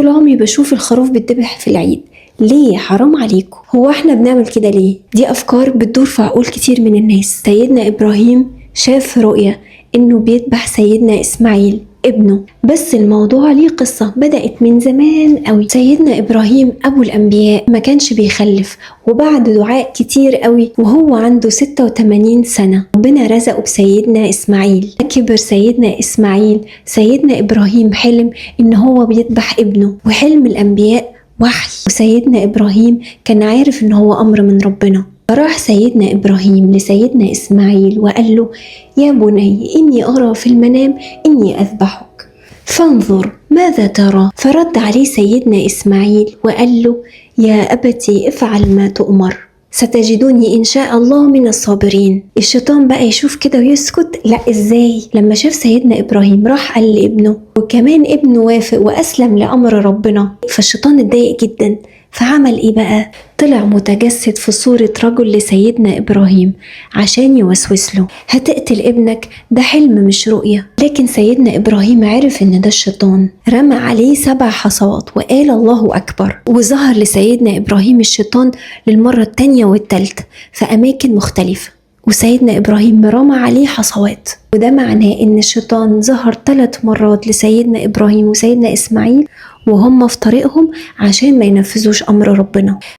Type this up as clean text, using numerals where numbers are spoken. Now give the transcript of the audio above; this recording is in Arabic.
طول عمري بشوف الخروف بيتذبح في العيد، ليه؟ حرام عليكم، هو احنا بنعمل كده ليه؟ دي افكار بتدور في عقول كتير من الناس. سيدنا ابراهيم شاف في رؤية انه بيذبح سيدنا اسماعيل ابنه، بس الموضوع ليه قصة بدأت من زمان قوي. سيدنا إبراهيم أبو الأنبياء ما كانش بيخلف، وبعد دعاء كتير قوي وهو عنده 86 سنة ربنا رزقه بسيدنا إسماعيل. كبر سيدنا إسماعيل، سيدنا إبراهيم حلم إن هو بيذبح ابنه، وحلم الأنبياء وحي، وسيدنا إبراهيم كان عارف إن هو أمر من ربنا. فراح سيدنا إبراهيم لسيدنا إسماعيل وقال له: يا بني إني أرى في المنام إني أذبحك فانظر ماذا ترى؟ فرد عليه سيدنا إسماعيل وقال له: يا أبتي افعل ما تؤمر، ستجدوني إن شاء الله من الصابرين. الشيطان بقى يشوف كده ويسكت؟ لا، إزاي؟ لما شاف سيدنا إبراهيم راح قال لابنه، وكمان ابنه وافق وأسلم لأمر ربنا، فالشيطان اتضايق جدا. فعمل إيه بقى؟ طلع متجسد في صورة رجل لسيدنا إبراهيم عشان يوسوس له: هتقتل ابنك، ده حلم مش رؤية. لكن سيدنا إبراهيم عرف إن ده الشيطان، رمى عليه 7 حصوات وقال الله أكبر، وظهر لسيدنا إبراهيم الشيطان للمرة التانية والتالتة في أماكن مختلفة، وسيدنا إبراهيم رمى عليه حصوات، وده معناه إن الشيطان ظهر 3 مرات لسيدنا إبراهيم وسيدنا إسماعيل وهم في طريقهم عشان ما ينفذوش أمر ربنا.